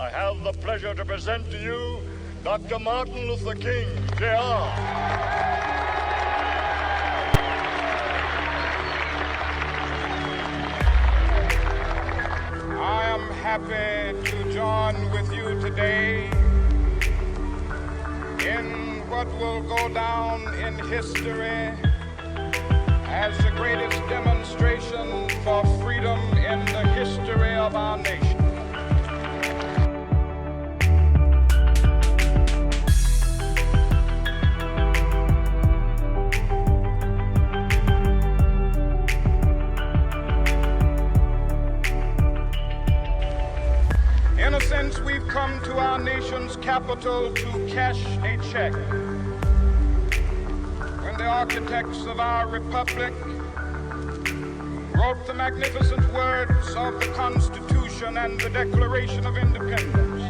I have the pleasure to present to you Dr. Martin Luther King, Jr. I am happy to join with you today in what will go down in history as the greatest demonstration for freedom in the history of our nation. In a sense, we've come to our nation's capital to cash a check. When the architects of our republic wrote the magnificent words of the Constitution and the Declaration of Independence,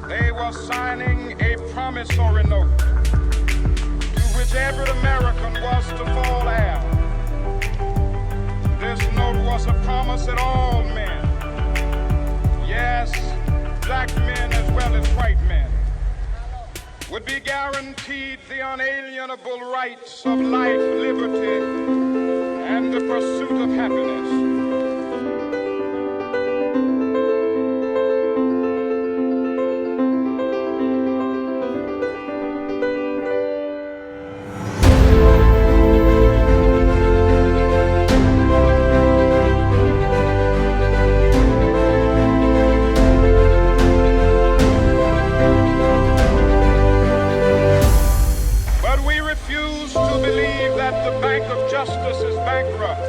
they were signing a promissory note to which every American was to fall heir. This note was a promise that all men, yes, black men as well as white men, would be guaranteed the unalienable rights of life, liberty, and the pursuit of happiness. Justice is bankrupt.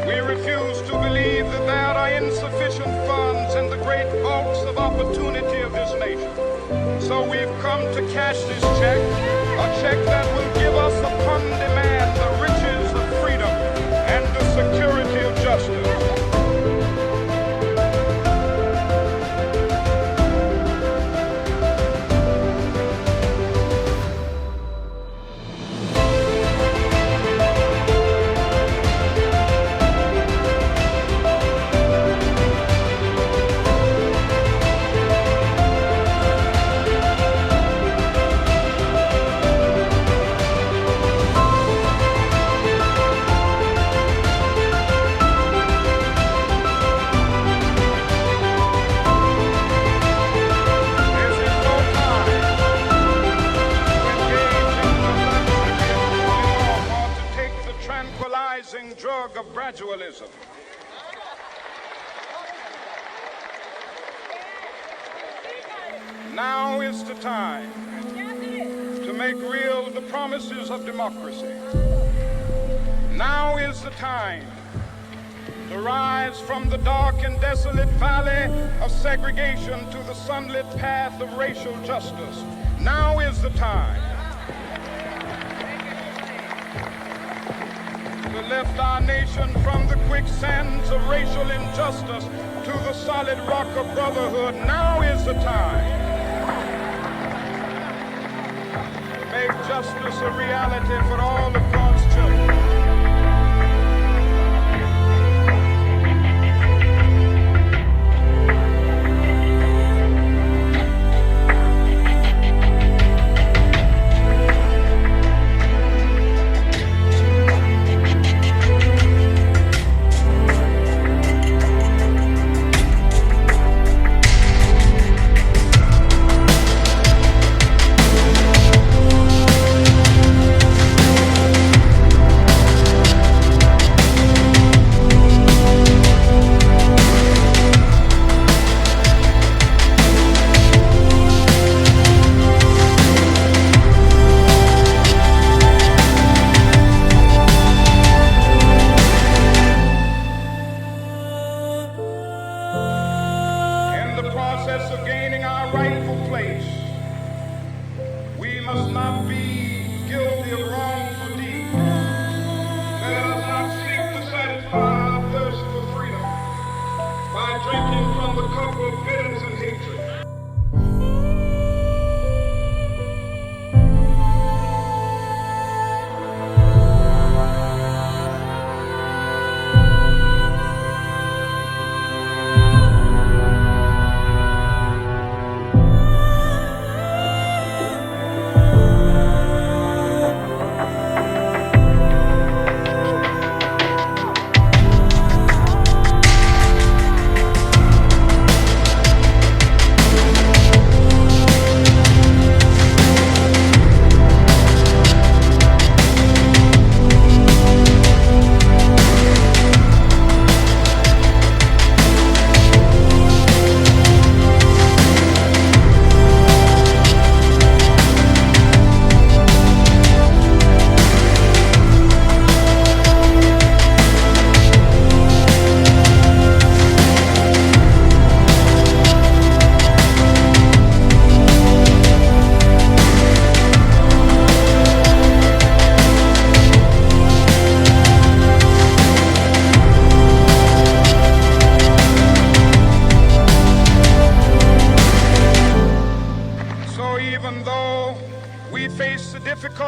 We refuse to believe that there are insufficient funds in the great vaults of opportunity of this nation. So we've come to cash this check, a check that will give us upon demand the riches of freedom and the security of justice. Drug of gradualism. Now is the time to make real the promises of democracy. Now is the time to rise from the dark and desolate valley of segregation to the sunlit path of racial justice. Now is the time to lift our nation from the quicksands of racial injustice to the solid rock of brotherhood. Now is the time to make justice a reality for all of God's children.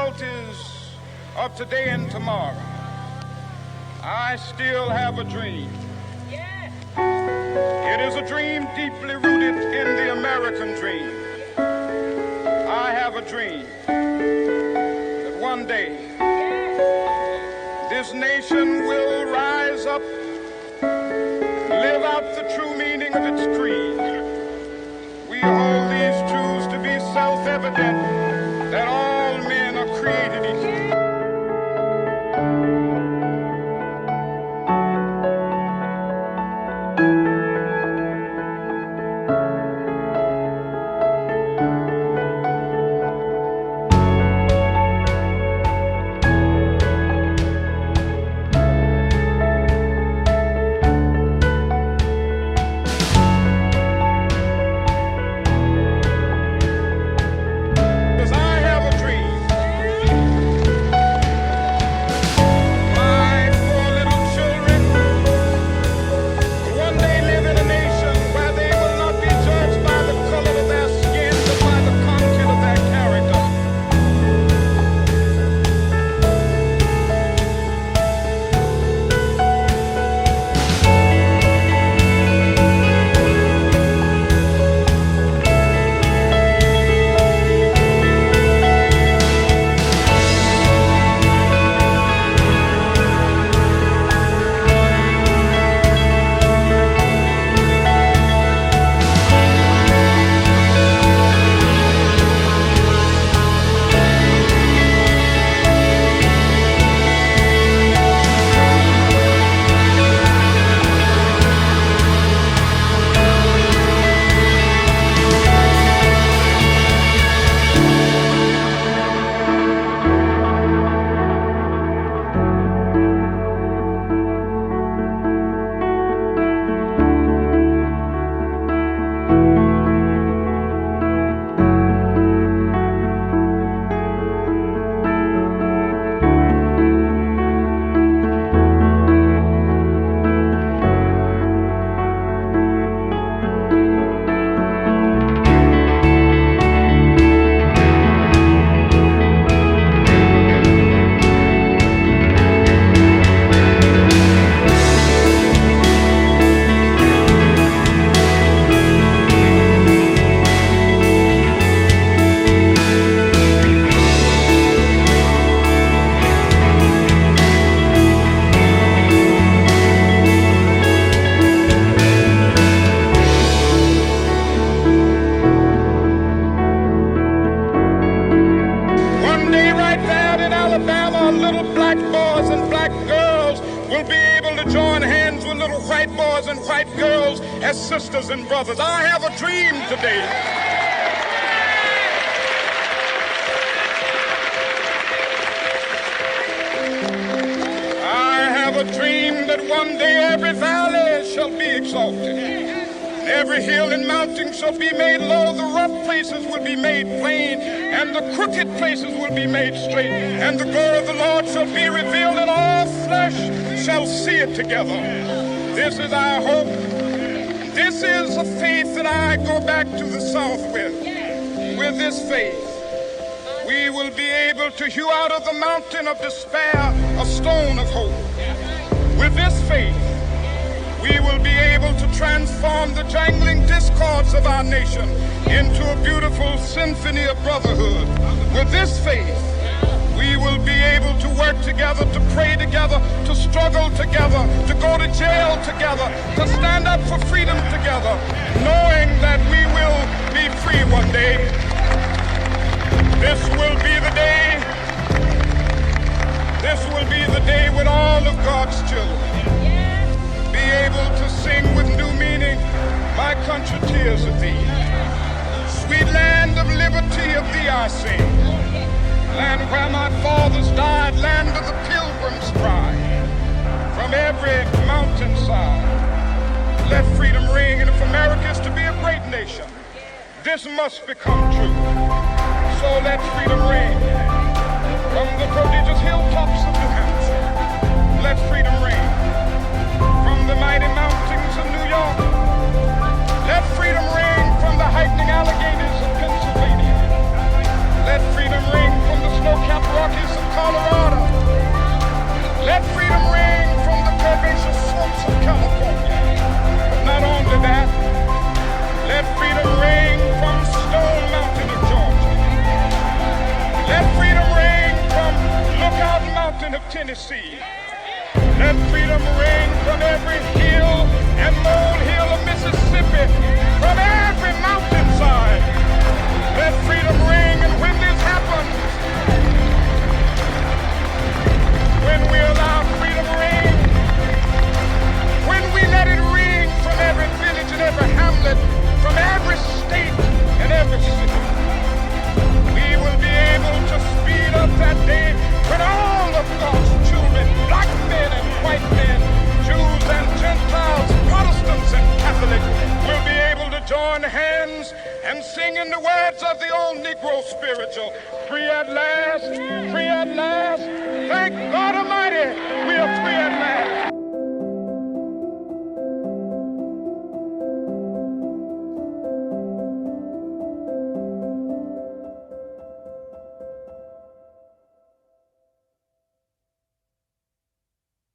difficulties of today and tomorrow, I still have a dream. It is a dream deeply rooted in the American dream. I have a dream that one day this nation will rise up, live out the true meaning of its creed. We hold these truths to be self-evident, that all men are created equal. Sisters and brothers, I have a dream today. I have a dream that one day every valley shall be exalted. Every hill and mountain shall be made low, the rough places will be made plain, and the crooked places will be made straight. And the glory of the Lord shall be revealed, and all flesh shall see it together. This is our hope. This is a faith that I go back to the South with. With this faith, we will be able to hew out of the mountain of despair a stone of hope. With this faith, we will be able to transform the jangling discords of our nation into a beautiful symphony of brotherhood. With this faith, we will be able to work together, to pray together, to struggle together, to go to jail together, to stand up for freedom together, knowing that we will be free one day. This will be the day. This will be the day when all of God's children be able to sing with new meaning, "My country, tears of thee." Sweet land of liberty, of thee I sing. Land where my fathers died, land of the pilgrim's pride. From every mountainside, let freedom ring. And if America is to be a great nation, this must become true. So let freedom ring. From the prodigious hilltops of New Hampshire, let freedom ring. From the mighty mountains of New York, let freedom ring. From the heightening Alleghenies of Pennsylvania, let freedom ring. From the snow-capped Colorado. Let freedom ring from the curvaceous slopes of California. But not only that, let freedom ring from Stone Mountain of Georgia. Let freedom ring from Lookout Mountain of Tennessee. Let freedom ring from every hill and molehill of Mississippi, from every mountainside. Let freedom ring, and when this happens, when we allow freedom ring, when we let it ring from every village and every hamlet, from every state and every city, we will be able to speed up that day when all of God's children, black men and white men, Jews and Gentiles, Protestants and Catholics, will be able to join hands and sing in the words of the old Negro spiritual, free at last, free